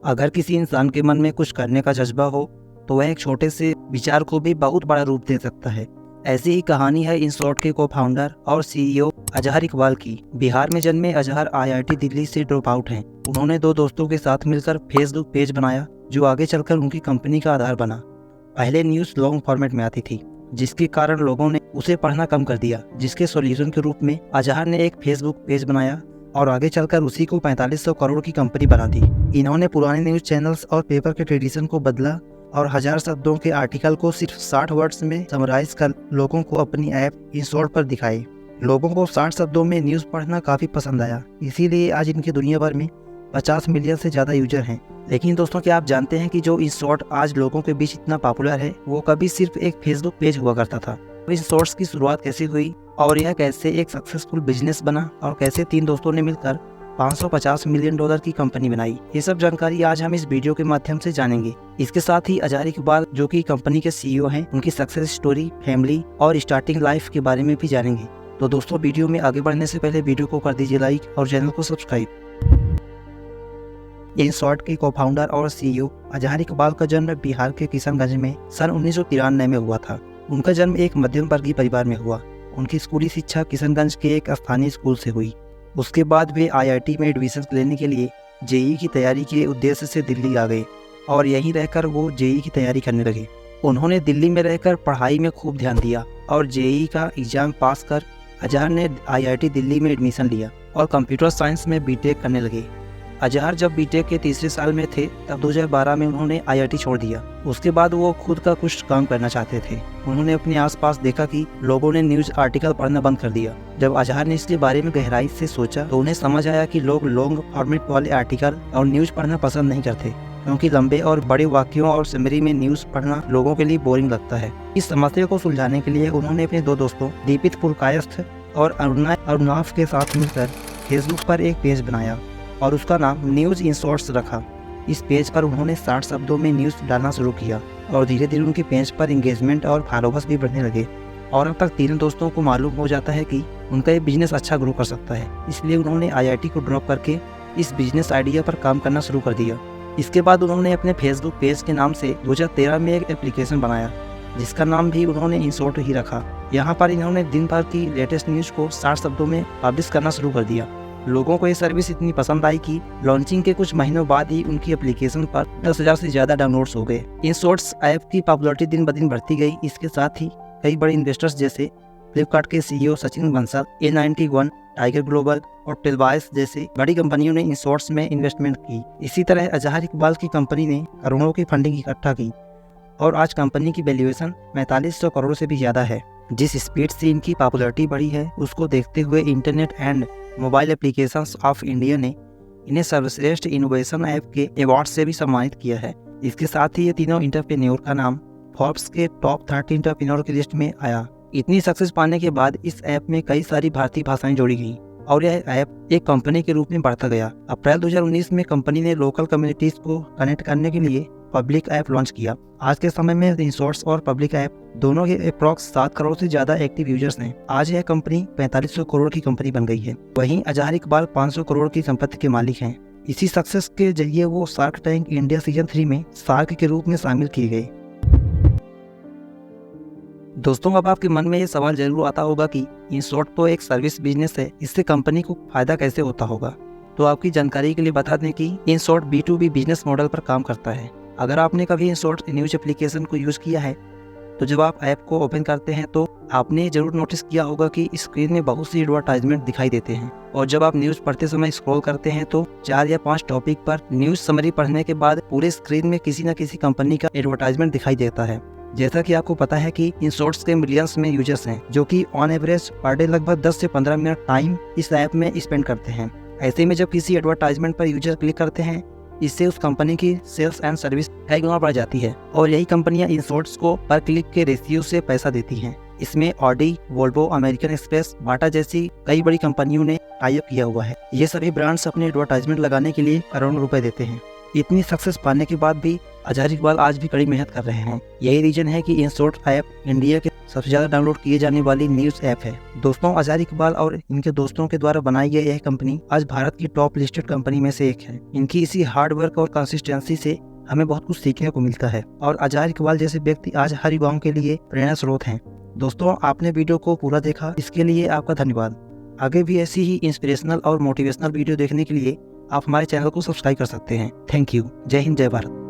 अगर किसी इंसान के मन में कुछ करने का जज्बा हो तो वह एक छोटे से विचार को भी बहुत बड़ा रूप दे सकता है। ऐसी ही कहानी है InShort के को फाउंडर और CEO अजहर इकबाल की। बिहार में जन्मे अजहर IIT दिल्ली से ड्रॉप आउट हैं। उन्होंने 2 दोस्तों के साथ मिलकर फेसबुक पेज बनाया जो आगे चलकर उनकी कंपनी का आधार बना। पहले न्यूज़ लॉन्ग फॉर्मेट में आती थी जिसके कारण लोगों ने उसे पढ़ना कम कर दिया, जिसके सॉल्यूशन के रूप में अजहर ने एक फेसबुक पेज बनाया और आगे चलकर उसी को 4500 करोड़ की कंपनी बना दी। इन्होंने पुराने न्यूज़ चैनल्स और पेपर के ट्रेडिशन को बदला और 1000 शब्दों के आर्टिकल को सिर्फ 60 वर्ड्स में समराइज कर लोगों को अपनी ऐप InShort पर दिखाए। लोगों को 60 शब्दों में न्यूज़ पढ़ना काफ़ी पसंद आया, इसीलिए आज इनकी दुनिया भर में 50 मिलियन से ज़्यादा यूजर हैं। लेकिन दोस्तों, क्या आप जानते हैं कि जो InShort आज लोगों के बीच इतना पॉपुलर है वो कभी सिर्फ एक फेसबुक पेज हुआ करता था। InShort की शुरुआत कैसे हुई और यह कैसे एक सक्सेसफुल बिजनेस बना और कैसे 3 दोस्तों ने मिलकर $550 मिलियन की कंपनी बनाई, ये सब जानकारी आज हम इस वीडियो के माध्यम से जानेंगे। इसके साथ ही अजहर इकबाल जो कि कंपनी के CEO हैं, उनकी सक्सेस स्टोरी, फैमिली और स्टार्टिंग लाइफ के बारे में भी जानेंगे। तो दोस्तों, वीडियो में आगे बढ़ने से पहले वीडियो को कर दीजिए लाइक और चैनल को सब्सक्राइब। InShort के को फाउंडर और CEO अजहर इकबाल का जन्म बिहार के किशनगंज में सन 1993 में हुआ था। उनका जन्म एक मध्यम वर्गीय परिवार में हुआ। उनकी स्कूली शिक्षा किशनगंज के एक स्थानीय स्कूल से हुई। उसके बाद वे IIT में एडमिशन लेने के लिए JEE की तैयारी के उद्देश्य से दिल्ली आ गए और यहीं रहकर वो JEE की तैयारी करने लगे। उन्होंने दिल्ली में रहकर पढ़ाई में खूब ध्यान दिया और JEE का एग्जाम पास कर अजहर ने IIT दिल्ली में एडमिशन लिया और कंप्यूटर साइंस में BTech करने लगे। अजहर जब BTech के तीसरे साल में थे तब 2012 में उन्होंने IIT छोड़ दिया। उसके बाद वो खुद का कुछ काम करना चाहते थे। उन्होंने अपने आसपास देखा कि लोगों ने न्यूज़ आर्टिकल पढ़ना बंद कर दिया। जब अजहर ने इसके बारे में गहराई से सोचा तो उन्हें समझ आया कि लोग लॉन्ग फॉर्मेट वाले आर्टिकल और न्यूज़ पढ़ना पसंद नहीं करते, क्योंकि लंबे और बड़े वाक्यों और समरी में न्यूज़ पढ़ना लोगों के लिए बोरिंग लगता है। इस समस्या को सुलझाने के लिए उन्होंने अपने 2 दोस्तों दीपित पुरकायस्थ और अरुणाव के साथ मिलकर फेसबुक पर एक पेज बनाया और उसका नाम न्यूज़ InShort रखा। इस पेज पर उन्होंने 60 शब्दों में न्यूज़ डालना शुरू किया और धीरे धीरे उनके पेज पर इंगेजमेंट और फॉलोवर्स भी बढ़ने लगे और अब तक तीनों दोस्तों को मालूम हो जाता है कि उनका ये बिजनेस अच्छा ग्रो कर सकता है। इसलिए उन्होंने IIT को ड्रॉप करके इस बिजनेस आइडिया पर काम करना शुरू कर दिया। इसके बाद उन्होंने अपने फेसबुक पेज के नाम से 2013 में एक एप्लीकेशन बनाया जिसका नाम भी उन्होंने InShort ही रखा। यहाँ पर इन्होंने दिन भर की लेटेस्ट न्यूज़ को 60 शब्दों में पब्लिश करना शुरू कर दिया। लोगों को ये सर्विस इतनी पसंद आई कि लॉन्चिंग के कुछ महीनों बाद ही उनकी एप्लीकेशन पर 10,000 से ज़्यादा डाउनलोड्स हो गए। InShort ऐप की पॉपुलैरिटी दिन ब दिन बढ़ती गई। इसके साथ ही कई बड़े इन्वेस्टर्स जैसे फ्लिपकार्ट के CEO Sachin Bansal, A91, tiger global और टेलवाइस जैसे बड़ी कंपनियों ने InShort में इन्वेस्टमेंट की। इसी तरह अजहर इकबाल की कंपनी ने करोड़ों की फंडिंग इकट्ठा की और आज कंपनी की वैल्यूएशन 4500 करोड़ से भी ज़्यादा है। जिस स्पीड से इनकी पॉपुलैरिटी बढ़ी है उसको देखते हुए internet and mobile applications of India ने इन्हें सर्वश्रेष्ठ इनोवेशन ऐप के अवार्ड से भी सम्मानित किया है। इसके साथ ही ये तीनों एंटरप्रेन्योर का नाम फोर्ब्स के टॉप 30 एंटरप्रेन्योर की लिस्ट में आया। इतनी सक्सेस पाने के बाद इस ऐप में कई सारी भारतीय भाषाएं जोड़ी गई और यह ऐप एक कंपनी के रूप में बढ़ता गया। अप्रैल 2019 में कंपनी ने लोकल कम्युनिटीज को कनेक्ट करने के लिए पब्लिक ऐप लॉन्च किया। आज के समय में InShort और पब्लिक ऐप दोनों के अप्रॉक्स 7 करोड़ से ज्यादा एक्टिव यूजर्स हैं। आज यह कंपनी 4500 करोड़ की कंपनी बन गई है। वहीं अजहर इकबाल 500 करोड़ की संपत्ति के मालिक हैं। इसी सक्सेस के जरिए वो शार्क टैंक इंडिया सीजन 3 में शार्क के रूप में शामिल किए गए। दोस्तों, अब आपके मन में ये सवाल जरूर आता होगा कि InShort तो एक सर्विस बिजनेस है, इससे कंपनी को फायदा कैसे होता होगा। तो आपकी जानकारी के लिए बता दें कि InShort B2B बिजनेस मॉडल पर काम करता है। अगर आपने कभी InShort न्यूज एप्लीकेशन को यूज़ किया है तो जब आप ऐप को ओपन करते हैं तो आपने जरूर नोटिस किया होगा कि स्क्रीन में बहुत सी एडवर्टाइजमेंट दिखाई देते हैं और जब आप न्यूज़ पढ़ते समय स्क्रॉल करते हैं तो 4 या 5 टॉपिक पर न्यूज़ समरी पढ़ने के बाद पूरे स्क्रीन में किसी न किसी कंपनी का एडवर्टाइजमेंट दिखाई देता है। जैसा कि आपको पता है कि InShort के मिलियंस में यूजर्स हैं जो कि ऑन एवरेज पर डे लगभग 10 से 15 मिनट टाइम इस ऐप में स्पेंड करते हैं। ऐसे में जब किसी एडवर्टाइजमेंट पर यूजर क्लिक करते हैं, इससे उस कंपनी की सेल्स एंड सर्विस कई गुना बढ़ जाती है और यही कंपनियां InShort को पर क्लिक के रेशियो से पैसा देती हैं। इसमें ऑडी, वोल्वो, अमेरिकन एक्सप्रेस, बाटा जैसी कई बड़ी कंपनियों ने टाई अप किया हुआ है। ये सभी ब्रांड्स अपने एडवर्टाइजमेंट लगाने के लिए करोड़ों रुपए देते हैं। इतनी सक्सेस पाने के बाद भी अजहर इकबाल आज भी कड़ी मेहनत कर रहे हैं। यही रीजन है कि इंस्टॉट ऐप इंडिया के सबसे ज़्यादा डाउनलोड किए जाने वाली न्यूज़ ऐप है। दोस्तों, अजहर इकबाल और इनके दोस्तों के द्वारा बनाई गई यह कंपनी आज भारत की टॉप लिस्टेड कंपनी में से एक है। इनकी इसी हार्ड वर्क और कंसिस्टेंसी से हमें बहुत कुछ सीखने को मिलता है और अजहर इकबाल जैसे व्यक्ति आज हर युवाओं के लिए प्रेरणा स्रोत हैं। दोस्तों, आपने वीडियो को पूरा देखा, इसके लिए आपका धन्यवाद। आगे भी ऐसी ही इंस्पिरेशनल और मोटिवेशनल वीडियो देखने के लिए आप हमारे चैनल को सब्सक्राइब कर सकते हैं। Thank you. जय हिंद, जय भारत।